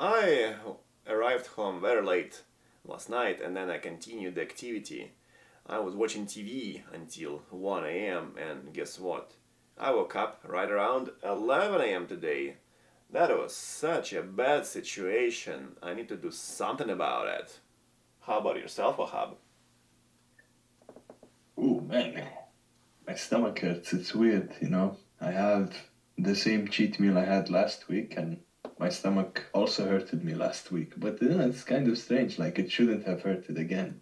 I arrived home very late last night and then I continued the activity. I was watching TV until 1 a.m. and guess what? I woke up right around 11 a.m. today. That was such a bad situation. I need to do something about it. How about yourself, Wahab? Oh man, my stomach hurts. It's weird, you know. I had the same cheat meal I had last week, and my stomach also hurted me last week. But it's kind of strange. Like it shouldn't have hurted again.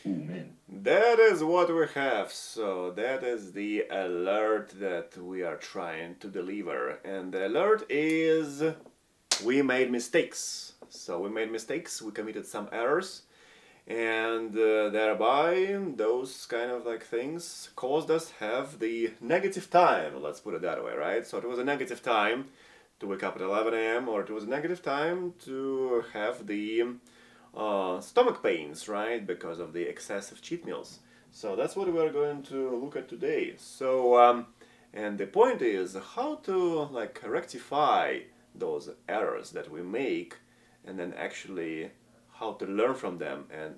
Oh man. That is what we have. So that is the alert that we are trying to deliver. And the alert is we made mistakes. So we made mistakes, we committed some errors, and thereby those kind of like things caused us have the negative time. Let's put it that way, right? So it was a negative time to wake up at 11 a.m. or it was a negative time to have the stomach pains, right? Because of the excessive cheat meals. So that's what we're going to look at today. And the point is how to like rectify those errors that we make, and then actually how to learn from them and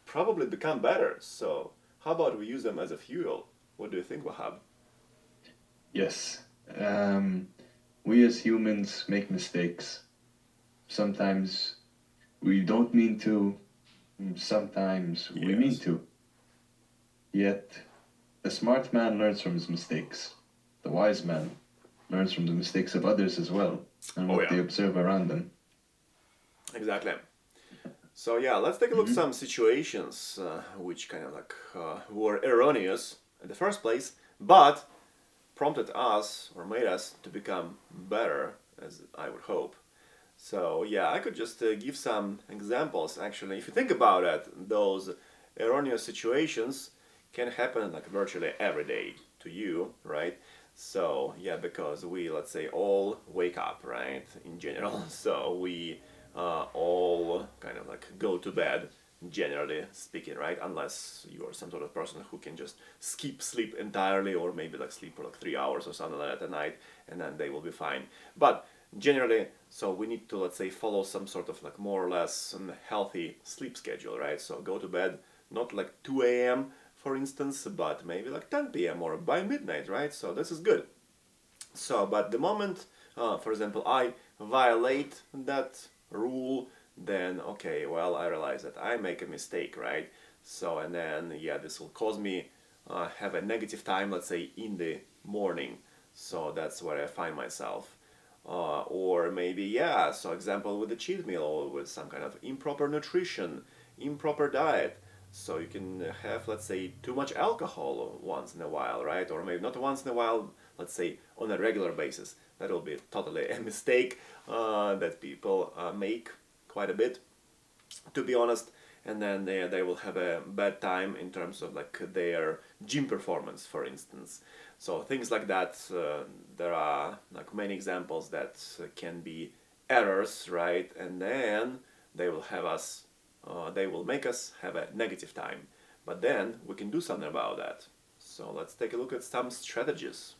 probably become better. So how about we use them as a fuel? What do you think, Wahab? Yes. Um, we as humans make mistakes. Sometimes we don't mean to. Sometimes we mean Yes. to. Yet, a smart man learns from his mistakes. The wise man learns from the mistakes of others as well and Oh what yeah, they observe around them. exactly. So yeah, let's take a look at Hmm. some situations which kind of like were erroneous in the first place, but prompted us or made us to become better, as I would hope. So yeah, I could just give some examples. Actually, if you think about it, those erroneous situations can happen like virtually every day to you, right? So yeah, because we, let's say, all wake up, right? In general, so we all kind of like go to bed, generally speaking, right? Unless you are some sort of person who can just skip sleep entirely, or maybe like sleep for like 3 hours or something like that at night, and then they will be fine. But generally, so we need to, let's say, follow some sort of like more or less healthy sleep schedule, right? So go to bed not like 2 a.m. for instance, but maybe like 10 p.m. or by midnight, right? So this is good. So, but the moment, for example, I violate that rule, then okay, well, I realize that I make a mistake, right? So, and then yeah, this will cause me have a negative time, let's say in the morning. So that's where I find myself. Or maybe yeah, so example with the cheat meal or with some kind of improper nutrition, improper diet. So you can have, let's say, too much alcohol once in a while, right? Or maybe not once in a while, let's say on a regular basis. That will be totally a mistake that people make quite a bit, to be honest. And then they will have a bad time in terms of like their gym performance, for instance. So things like that, there are like many examples that can be errors, right? And then they will have us, they will make us have a negative time. But then we can do something about that. So let's take a look at some strategies.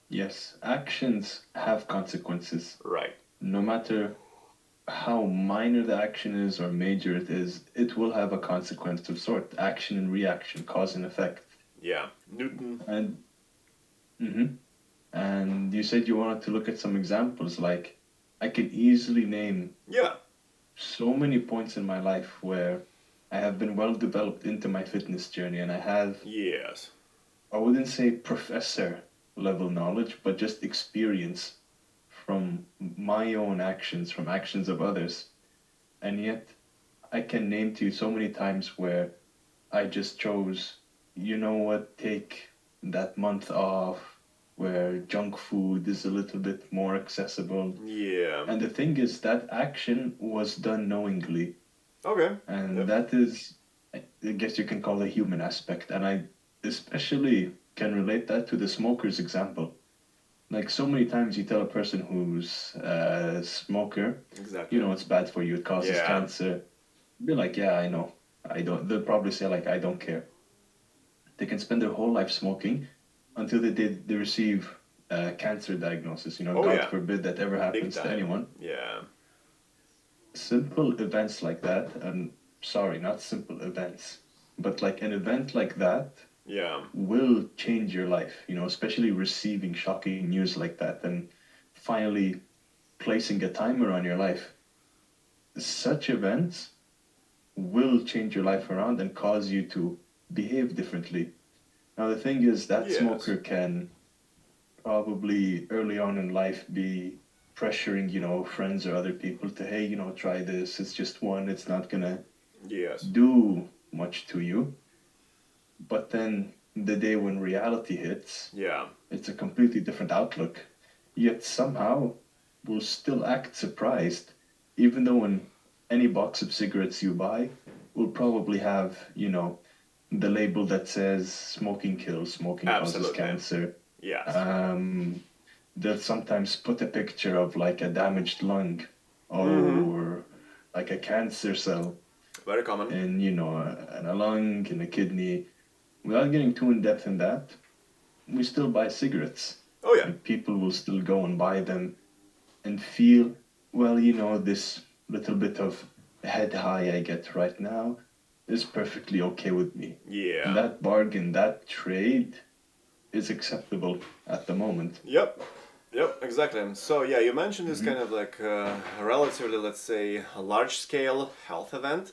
Yes, actions have consequences. Right. No matter how minor the action is or major it is, it will have a consequence of sort. Action and reaction, cause and effect. Yeah. Newton. And mhm. And you said you wanted to look at some examples. Like I could easily name Yeah. so many points in my life where I have been well developed into my fitness journey and I have, Yes. I wouldn't say professor level knowledge, but just experience from my own actions, from actions of others. And yet I can name to you so many times where I just chose, you know what, take that month off where junk food is a little bit more accessible. Yeah. And the thing is, that action was done knowingly. Okay. And Yep. that is, I guess you can call a human aspect. And I especially can relate that to the smoker's example. Like so many times you tell a person who's a smoker, you Exactly. know, it's bad for you, it causes Yeah. cancer. Be like, yeah, I know. I don't, they'll probably say like, I don't care. They can spend their whole life smoking until they receive cancer diagnosis. Oh God yeah, forbid that ever big happens to time. anyone. Yeah, Simple events like that, and sorry, not simple events, but like an event like that yeah, will change your life, especially receiving shocking news like that and finally placing a timer on your life. Such events will change your life around and cause you to behave differently. Now, the thing is that yes, smoker can probably early on in life be pressuring, friends or other people to, hey, try this. It's just one, it's not gonna yes, do much to you. But then the day when reality hits, yeah, it's a completely different outlook. Yet somehow we'll still act surprised, even though in any box of cigarettes you buy will probably have, the label that says smoking kills, smoking causes absolutely. cancer. Yes. Um, they'll sometimes put a picture of like a damaged lung Mm-hmm. or like a cancer cell Very common. in, in a lung, in a kidney. Without getting too in depth in that, we still buy cigarettes. Oh yeah. Like people will still go and buy them and feel, well, this little bit of head high I get right now is perfectly okay with me. And Yeah. that bargain, that trade is acceptable at the moment. Yep. Yep, exactly. So yeah, you mentioned this Hmm. kind of like relatively, let's say, a large-scale health event.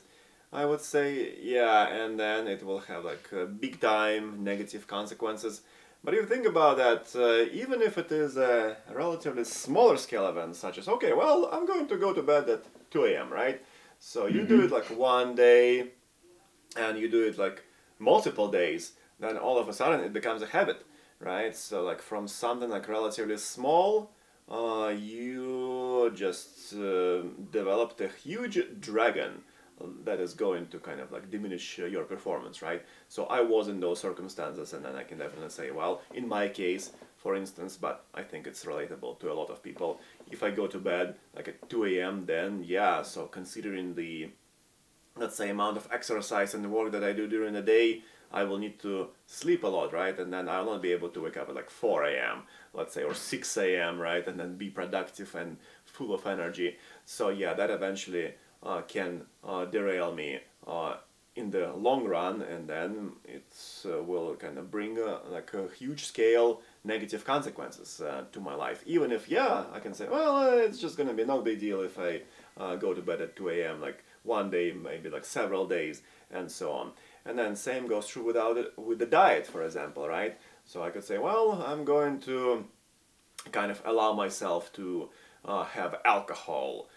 I would say, yeah, and then it will have like big time negative consequences. But if you think about that, even if it is a relatively smaller scale event, such as, okay, well, I'm going to go to bed at 2 a.m., right? So you do it Hmm. like one day, and you do it like multiple days, then all of a sudden it becomes a habit, right? So like from something like relatively small, you just developed a huge dragon that is going to kind of like diminish your performance, right? So I was in those circumstances, and then I can definitely say, well, in my case, for instance, but I think it's relatable to a lot of people. If I go to bed like at 2 a.m., then yeah, so considering the, let's say, amount of exercise and the work that I do during the day, I will need to sleep a lot, right? And then I'll not be able to wake up at like 4 a.m., let's say, or 6 a.m., right? And then be productive and full of energy. So yeah, that eventually can derail me in the long run, and then it will kind of bring like a huge scale negative consequences to my life. Even if, yeah, I can say, well, it's just gonna be no big deal if I go to bed at 2 a.m. like one day, maybe like several days, and so on. And then same goes true with the diet, for example, right? So I could say, well, I'm going to kind of allow myself to have alcohol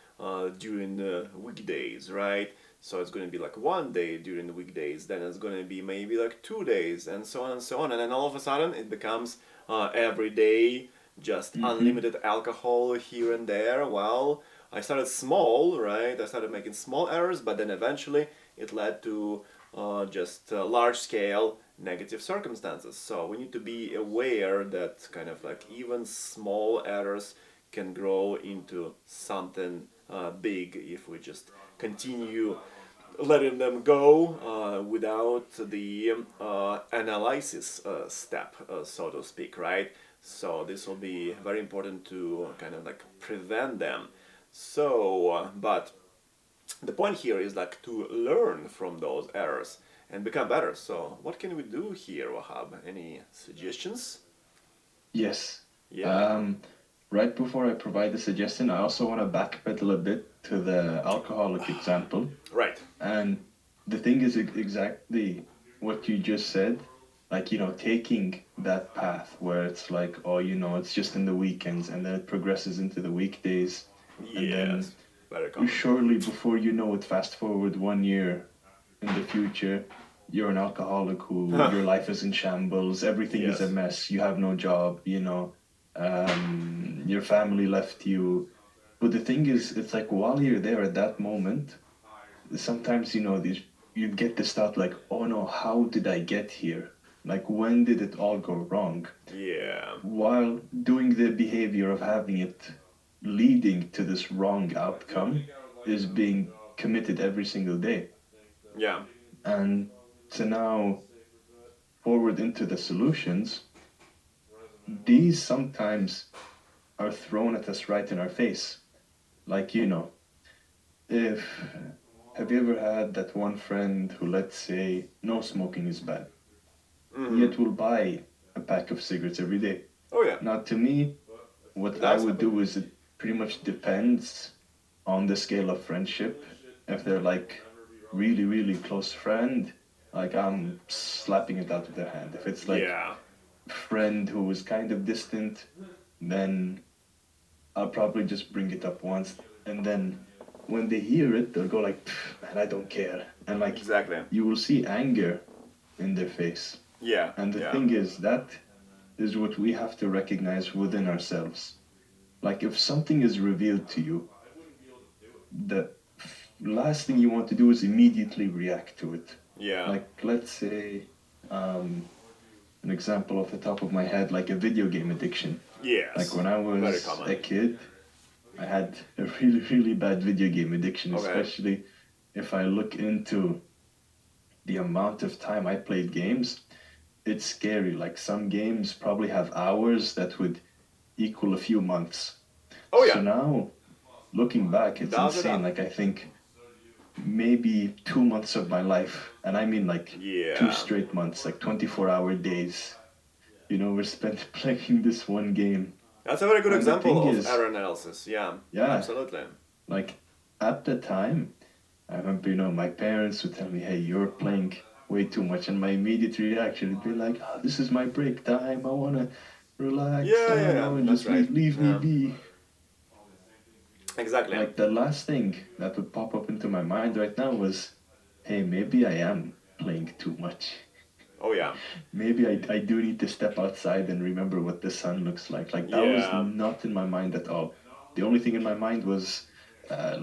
during the weekdays, right? So it's going to be like one day during the weekdays, then it's going to be maybe like 2 days, and so on and so on. And then all of a sudden it becomes every day just Hmm. unlimited alcohol here and there. Well, I started small, right? I started making small errors, but then eventually it led to just large scale negative circumstances. So we need to be aware that kind of like even small errors can grow into something big if we just continue letting them go without the analysis step, so to speak, right? So this will be very important to kind of like prevent them. So, but the point here is like to learn from those errors and become better. So, what can we do here, Wahab? Any suggestions? Yes. Yeah, Um, right before I provide the suggestion, I also want to backpedal a bit to the alcoholic example. right. And the thing is exactly what you just said. Like, taking that path where it's like, oh, it's just in the weekends, and then it progresses into the weekdays. And then Yes, very common. surely before you know it, fast forward 1 year in the future, you're an alcoholic who your life is in shambles, everything is a Yes, mess, you have no job, your family left you. But the thing is, it's like while you're there at that moment, sometimes these you get this thought like, oh no, how did I get here? Like when did it all go wrong? yeah, While doing the behavior of having it leading to this wrong outcome is being committed every single day. yeah, And to now forward into the solutions, these sometimes are thrown at us right in our face. Like, if have you ever had that one friend who, let's say, no smoking is bad, Mm-hmm. yet will buy a pack of cigarettes every day? Oh yeah, Now, to me, it what I does would happen. do is it pretty much depends on the scale of friendship. If they're like really, really close friend, like I'm slapping it out of their hand. If it's like Yeah, friend who is kind of distant, then I'll probably just bring it up once, and then when they hear it, they'll go like, "Pff, "Man, I don't care," and like exactly. you will see anger in their face. Yeah, And the yeah, thing is, that is what we have to recognize within ourselves. Like if something is revealed to you, the last thing you want to do is immediately react to it. yeah. Like let's say, um, an example off the top of my head, like a video game addiction. Like Yes, when I very was common. a kid, I had a really, really bad video game addiction, Okay. especially if I look into the amount of time I played games. It's scary. Like some games probably have hours that would equal a few months. Oh So yeah, now, looking back, it's does it insane. up. Like I think maybe 2 months of my life, and I mean like two Yeah, straight months, like 24-hour days, were spent playing this one game. that's a very good And the thing example of is, error analysis. Yeah, yeah, absolutely. like at the time, I remember, my parents would tell me, "Hey, you're playing way too much," and my immediate reaction would be like, "Oh, this is my break time. I wanna relax. Yeah, yeah, yeah. That's Just right. leave me Yeah, be." exactly. Like the last thing that would pop up into my mind right now was, "Hey, maybe I am playing too much. Oh yeah, Maybe I do need to step outside and remember what the sun looks like." Like that was yeah, not in my mind at all. The only thing in my mind was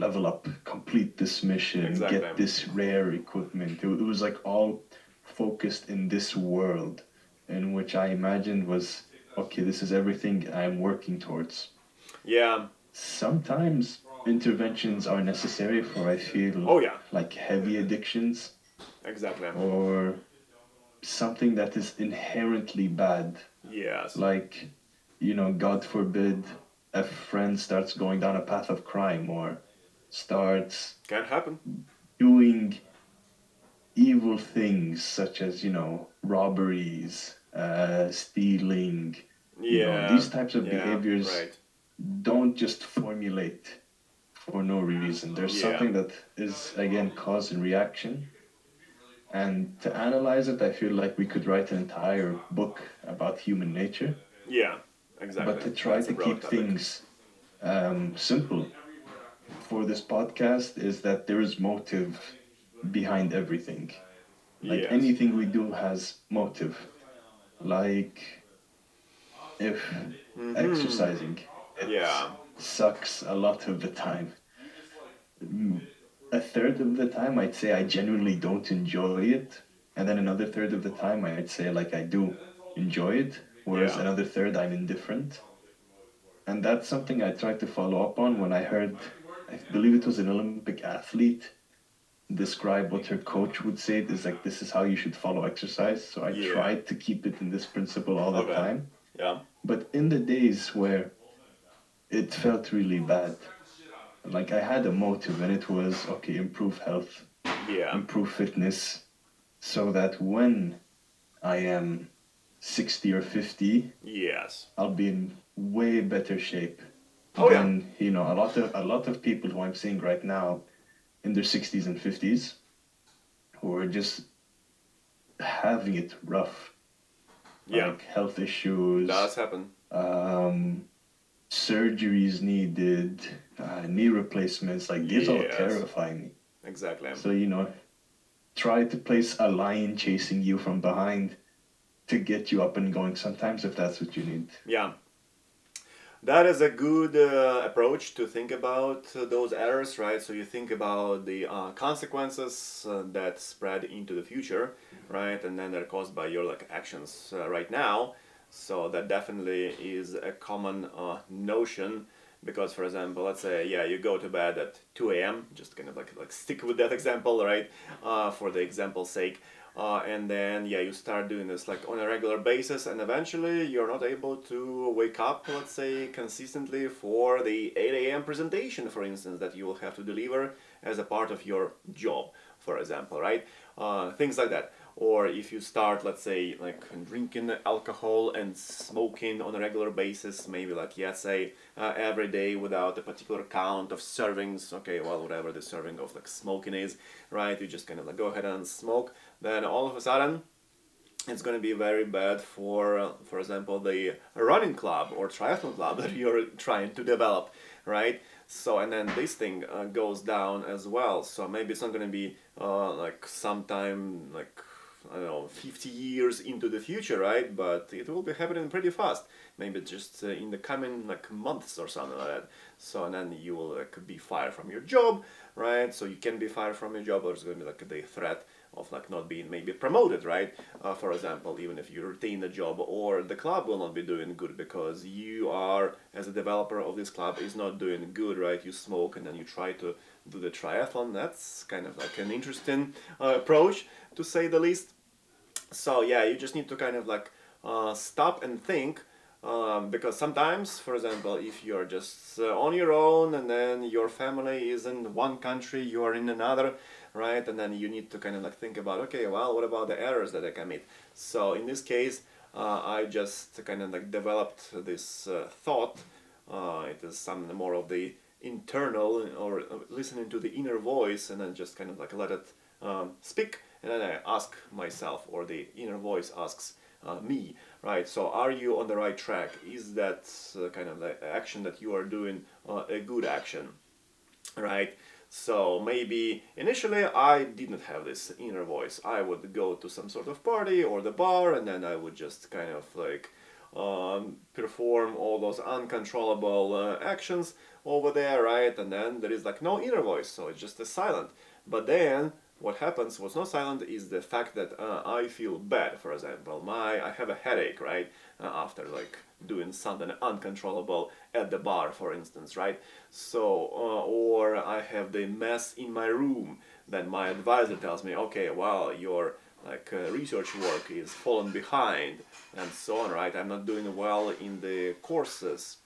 level up, complete this mission, exactly. get this rare equipment. It was like all focused in this world in which I imagined was, okay, this is everything I'm working towards. Yeah. Sometimes interventions are necessary for, I feel, Oh yeah, like heavy addictions exactly. or something that is inherently bad. Yes. Like, God forbid, a friend starts going down a path of crime or starts Can happen. doing evil things such as, robberies, stealing, Yeah. these types of Yeah. behaviors Right. don't just formulate for no reason. There's Yeah. something that is, again, cause and reaction. And to analyze it, I feel like we could write an entire book about human nature. Yeah. But Exactly. to try That's a to broad keep topic. things simple for this podcast is that there is motive behind everything. Like Yes. anything we do has motive. Like if Mm-hmm. exercising, it Yeah. sucks a lot of the time. A third of the time, I'd say I genuinely don't enjoy it. And then another third of the time, I'd say like I do enjoy it. Whereas Yeah. another third, I'm indifferent. And that's something I tried to follow up on when I heard, I believe it was an Olympic athlete, describe what her coach would say. Is like, this is how you should follow exercise. So I Yeah. tried to keep it in this principle all the Okay. time. Yeah. But in the days where it felt really bad, like I had a motive and it was, okay, improve health, Yeah. improve fitness, so that when I am 60 or 50, Yes. I'll be in way better shape Oh yeah. than, a lot of people who I'm seeing right now in their 60s and 50s who are just having it rough, Yeah. like health issues, Does happen. um, surgeries needed, knee replacements. Like these all Yes. terrify me. Exactly. So, try to place a lion chasing you from behind to get you up and going sometimes if that's what you need. Yeah. That is a good approach to think about those errors, right? So you think about the consequences that spread into the future, right? And then they're caused by your like actions right now. So that definitely is a common notion. Because, for example, let's say, yeah, you go to bed at 2 a.m., just kind of like stick with that example, right? For the example's sake. And then, yeah, you start doing this like on a regular basis, and eventually you're not able to wake up, let's say, consistently for the 8 a.m. presentation, for instance, that you will have to deliver as a part of your job, for example, right? Things like that. Or if you start, let's say, like drinking alcohol and smoking on a regular basis, maybe like, yeah, say, every day without a particular count of servings, okay, well, whatever the serving of like smoking is, right? You just kind of like go ahead and smoke, then all of a sudden, it's going to be very bad for example, the running club or triathlon club that you're trying to develop, right? So, and then this thing goes down as well. So maybe it's not going to be like sometime like, I don't know, 50 years into the future, right? But it will be happening pretty fast. Maybe just in the coming like months or something like that. So, and then you will like be fired from your job, right? So you can be fired from your job, or it's going to be like the threat of like not being maybe promoted, right? For example, even if you retain the job, or the club will not be doing good because you are, as a developer of this club, is not doing good, right? You smoke and then you try to do the triathlon. That's kind of like an interesting approach, to say the least. So yeah, you just need to kind of like stop and think, because sometimes, for example, if you're just on your own and then your family is in one country, you are in another, right? And then you need to kind of like think about, okay, well, what about the errors that I commit? So in this case, I just kind of like developed this thought. It is some more of the internal, or listening to the inner voice, and then just kind of like let it speak, and then I ask myself, or the inner voice asks me, right? So are you on the right track? Is that kind of the action that you are doing a good action, right? So maybe initially I didn't have this inner voice. I would go to some sort of party or the bar, and then I would just kind of like perform all those uncontrollable actions over there, right? And then there is like no inner voice, so it's just a silent. But then what happens, what's not silent, is the fact that I feel bad. For example, I have a headache, right? After like doing something uncontrollable at the bar, for instance, right? So, or I have the mess in my room. Then my advisor tells me, okay, well, your like research work is fallen behind, and so on, right? I'm not doing well in the courses,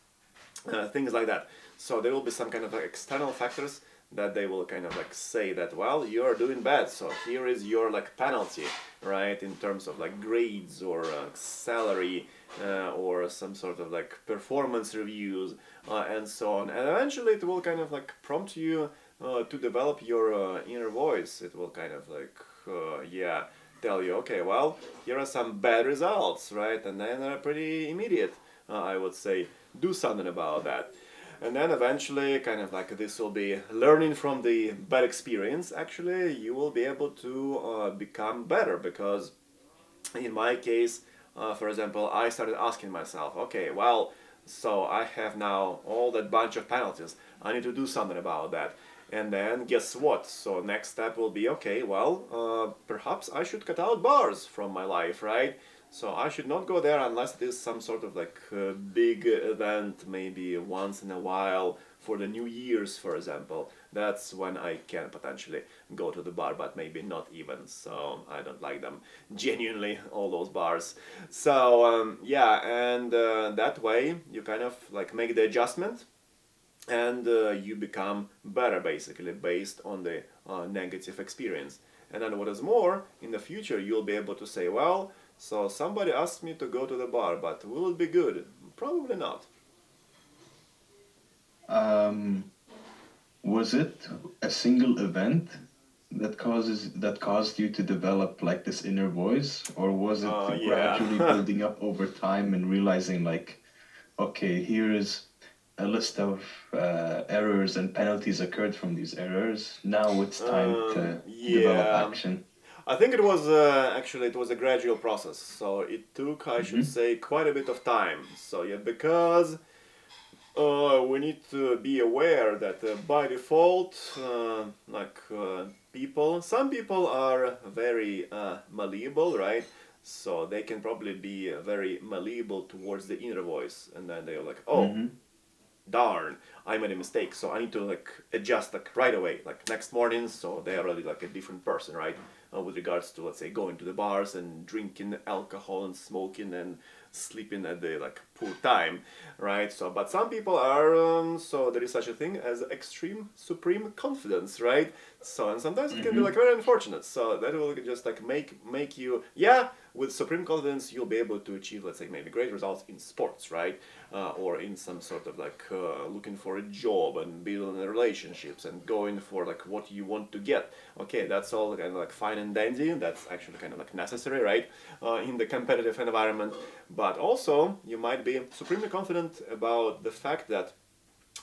things like that. So there will be some kind of like external factors that they will kind of like say that, well, you're doing bad, so here is your like penalty, right? In terms of like grades, or salary, or some sort of like performance reviews, and so on. And eventually it will kind of like prompt you to develop your inner voice. It will kind of like, yeah, tell you, okay, well, here are some bad results, right? And then they're pretty immediate, I would say. Do something about that. And then eventually, kind of like this will be learning from the bad experience. Actually, you will be able to become better, because in my case, for example, I started asking myself, okay, well, so I have now all that bunch of penalties. I need to do something about that. And then guess what? So next step will be, okay, well, perhaps I should cut out bars from my life, right? So I should not go there unless it is some sort of like big event, maybe once in a while for the New Year's, for example. That's when I can potentially go to the bar, but maybe not even. So I don't like them genuinely, all those bars. So yeah, and that way you kind of like make the adjustment, and you become better basically based on the negative experience. And then what is more, in the future you'll be able to say, well, so somebody asked me to go to the bar, but will it be good? Probably not. Um, was it a single event that caused you to develop like this inner voice, or was it gradually Yeah. building up over time and realizing like, okay, here is a list of errors and penalties occurred from these errors. Now it's time to develop Yeah. action. I think it was actually, it was a gradual process. So it took, I should Mm-hmm. say, quite a bit of time. So yeah, because we need to be aware that by default, some people are very malleable, right? So they can probably be very malleable towards the inner voice, and then they're like, oh, Mm-hmm. darn, I made a mistake, so I need to like adjust like right away, like next morning, so they are already like a different person, right? With regards to, let's say, going to the bars and drinking alcohol and smoking and sleeping at the like poor time, right? So, but some people are so there is such a thing as extreme supreme confidence, right? So, and sometimes it can be Mm-hmm. like very unfortunate. So that will just like make you, yeah, with supreme confidence you'll be able to achieve, let's say, maybe great results in sports, right? Or in some sort of like looking for a job and building relationships and going for like what you want to get. Okay, that's all kind of like fine and dandy. That's actually kind of like necessary, right? In the competitive environment. But also, you might be supremely confident about the fact that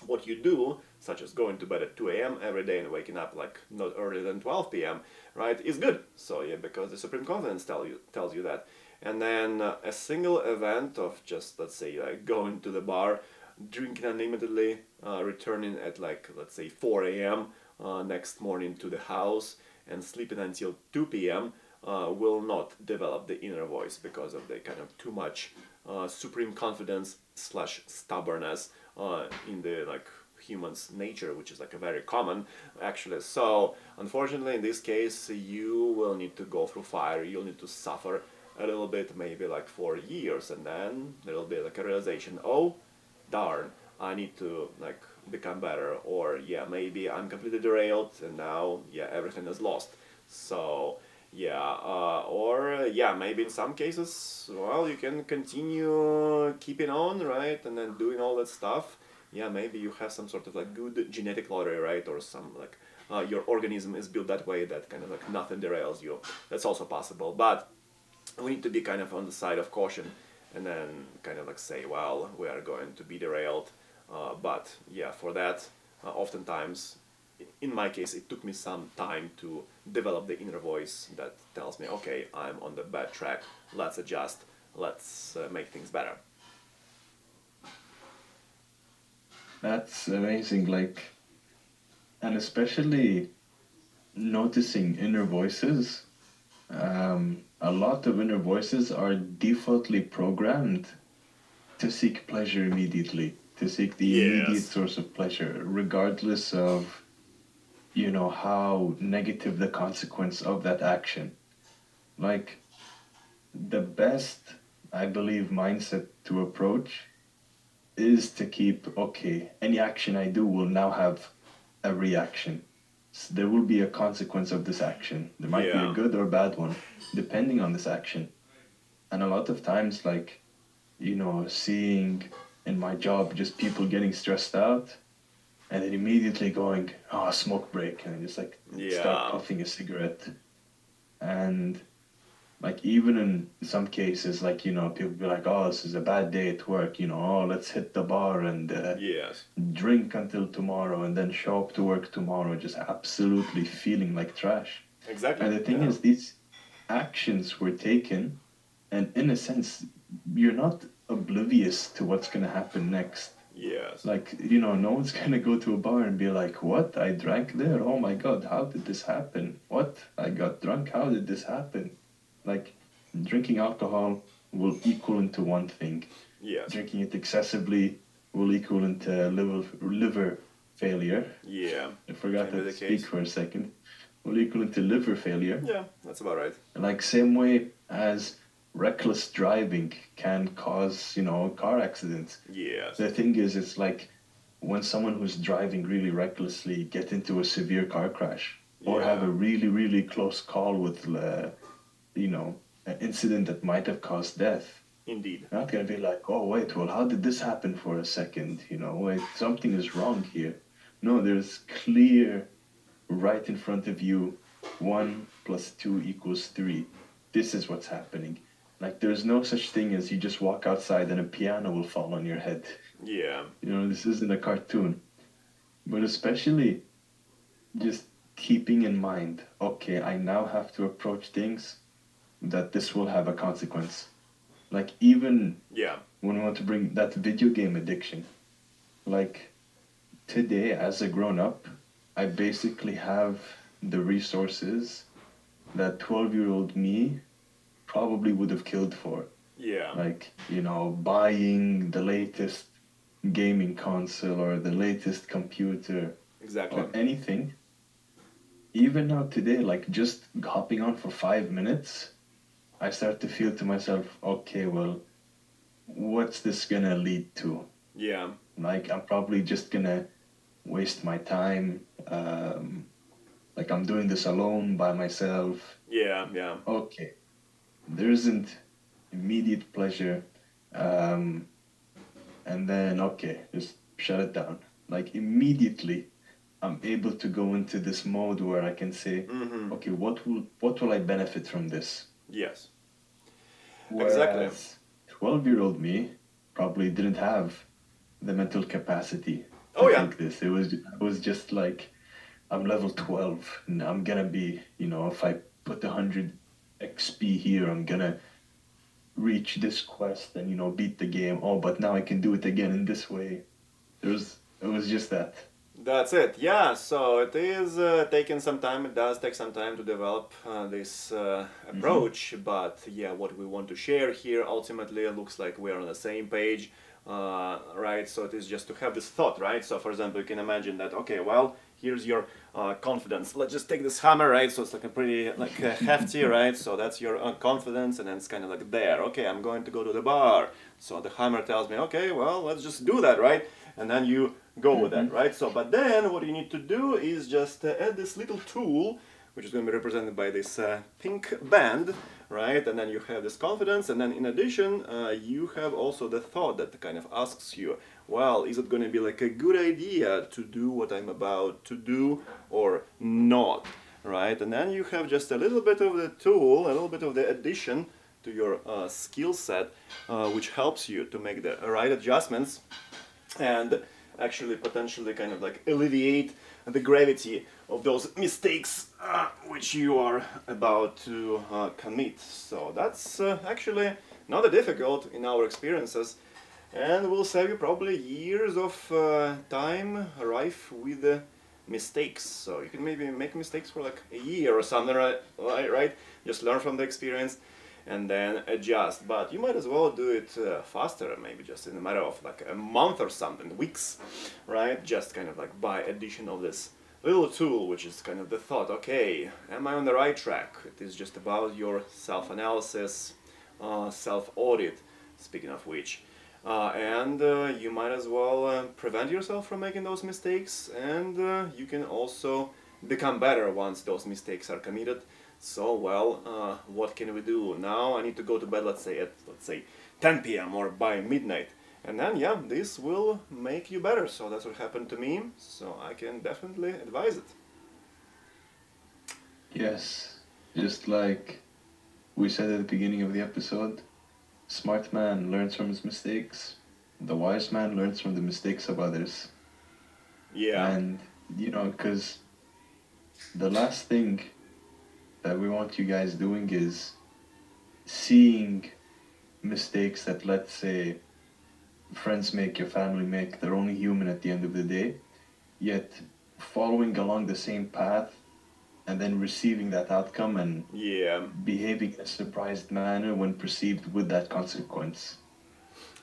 what you do, such as going to bed at 2 a.m. every day and waking up like not earlier than 12 p.m., right, is good. So yeah, because the supreme confidence tells you that. And then a single event of just, let's say, like going to the bar, drinking unlimitedly, returning at like, let's say, 4 a.m. Next morning to the house and sleeping until 2 p.m. Will not develop the inner voice because of the kind of too much supreme confidence slash stubbornness in the like human's nature, which is like a very common actually. So unfortunately, in this case, you will need to go through fire. You'll need to suffer a little bit, maybe like for years, and then there will be like a realization. Oh, darn! I need to like become better, or yeah, maybe I'm completely derailed, and now yeah, everything is lost. So yeah, or yeah, maybe in some cases, well, you can continue keeping on, right, and then doing all that stuff. Yeah, maybe you have some sort of like good genetic lottery, right, or some like your organism is built that way that kind of like nothing derails you. That's also possible, but we need to be kind of on the side of caution, and then kind of like say, well, we are going to be derailed. But yeah, for that, oftentimes, in my case, it took me some time to develop the inner voice that tells me, okay, I'm on the bad track. Let's adjust. Let's make things better. That's amazing. Like, and especially noticing inner voices. A lot of inner voices are defaultly programmed to seek pleasure immediately, to seek the immediate Yes. source of pleasure, regardless of, how negative the consequence of that action. Like, the best, I believe, mindset to approach is to keep, okay, any action I do will now have a reaction. There will be a consequence of this action. There might be a Yeah. good or bad one, depending on this action. And a lot of times, like, seeing in my job just people getting stressed out and then immediately going, oh, smoke break, and just like start Yeah. puffing a cigarette. And like, even in some cases, like, people be like, oh, this is a bad day at work, oh, let's hit the bar and Yes. drink until tomorrow and then show up to work tomorrow, just absolutely feeling like trash. Exactly. And the thing Yeah. is, these actions were taken, and in a sense, you're not oblivious to what's going to happen next. Yes. Like, no one's going to go to a bar and be like, what? I drank there? Oh my God, how did this happen? What? I got drunk? How did this happen? Like, drinking alcohol will equal into one thing. Yes. Drinking it excessively will equal into liver failure. Yeah. I forgot Can be how to the speak case. for a second. Will equal into liver failure. Yeah, that's about right. Like, same way as reckless driving can cause, car accidents. Yes. The thing is, it's like when someone who's driving really recklessly get into a severe car crash or have Yeah. a really, really close call with, you know, an incident that might have caused death. Indeed. You're not going to be like, oh, wait, well, how did this happen for a second? Wait, something is wrong here. No, there's clear right in front of you 1 plus 2 equals 3. This is what's happening. Like, there's no such thing as you just walk outside and a piano will fall on your head. Yeah. This isn't a cartoon. But especially just keeping in mind, okay, I now have to approach things that this will have a consequence. Like, even Yeah. when we want to bring that video game addiction, like, today as a grown up, I basically have the resources that 12-year-old me probably would have killed for. Yeah. Like, buying the latest, gaming console or the latest computer Exactly. or anything. Even now today, like just hopping on for 5 minutes, I start to feel to myself, okay, well, what's this gonna lead to? Yeah. Like, I'm probably just gonna waste my time. Like, I'm doing this alone by myself. Yeah. Yeah. Okay, there isn't immediate pleasure. Um, and then, okay, just shut it down. Like, immediately, I'm able to go into this mode where I can say, Mm-hmm. okay, what will I benefit from this? Yes. Exactly. Whereas 12-year-old me probably didn't have the mental capacity to Oh yeah. think this. It was just like I'm level 12 and I'm gonna be, if I put 100 XP here, I'm gonna reach this quest and beat the game. Oh, but now I can do it again in this way. It was just that. That's it. Yeah. So it is taking some time. It does take some time to develop this Hmm. approach. But yeah, what we want to share here ultimately looks like we're on the same page, right? So it is just to have this thought, right? So for example, you can imagine that. Okay, well, here's your confidence. Let's just take this hammer, right? So it's like a pretty like hefty, right? So that's your confidence, and then it's kind of like there. Okay, I'm going to go to the bar. So the hammer tells me, okay, well, let's just do that, right? And then you go with that, Hmm. right? So, but then what you need to do is just add this little tool, which is going to be represented by this pink band, right? And then you have this confidence, and then in addition, you have also the thought that kind of asks you, well, is it going to be like a good idea to do what I'm about to do or not, right? And then you have just a little bit of the tool, a little bit of the addition to your skill set, which helps you to make the right adjustments and actually potentially kind of like alleviate the gravity of those mistakes which you are about to commit. So that's actually not that difficult in our experiences, and will save you probably years of time rife with mistakes. So you can maybe make mistakes for like a year or something, right? Just learn from the experience and then adjust. But you might as well do it faster, maybe just in a matter of like a month or something, weeks, right? Just kind of like by addition of this little tool, which is kind of the thought, okay, am I on the right track? It is just about your self-analysis, self-audit, speaking of which. And you might as well prevent yourself from making those mistakes, and you can also become better once those mistakes are committed. So, well, what can we do now? I need to go to bed, let's say at 10 p.m. or by midnight, and then yeah, this will make you better. So that's what happened to me. So I can definitely advise it. Yes, just like we said at the beginning of the episode, smart man learns from his mistakes. The wise man learns from the mistakes of others. Yeah, And, because the last thing that we want you guys doing is seeing mistakes that, let's say, friends make, your family make, they're only human at the end of the day, yet following along the same path and then receiving that outcome and yeah, behaving in a surprised manner when perceived with that consequence.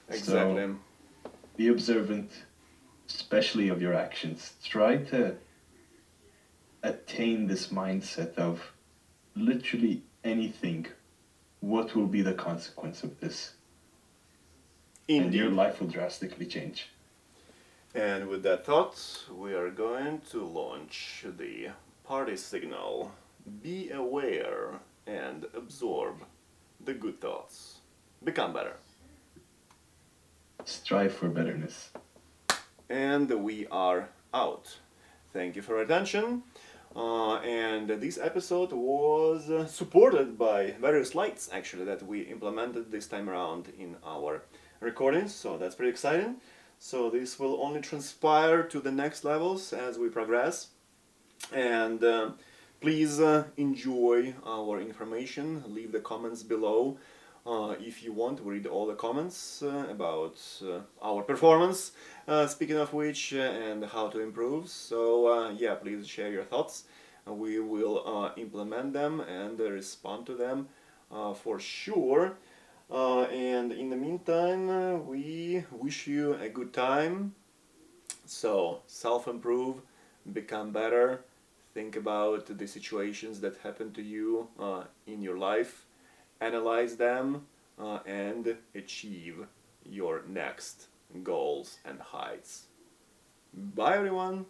So exactly. be observant, especially of your actions. Try to attain this mindset of literally anything. What will be the consequence of this? And your Indeed. life will drastically change. And with that thought, we are going to launch the party signal. Be aware and absorb the good thoughts. Become better. Strive for betterness. And we are out. Thank you for your attention. And this episode was supported by various lights actually that we implemented this time around in our recordings, so that's pretty exciting. So this will only transpire to the next levels as we progress. And please enjoy our information. Leave the comments below. If you want, we read all the comments about our performance, speaking of which, and how to improve. So, yeah, please share your thoughts. We will implement them and respond to them for sure. And in the meantime, we wish you a good time. So, self improve, become better, think about the situations that happen to you in your life, analyze them, and achieve your next goals and heights. Bye, everyone!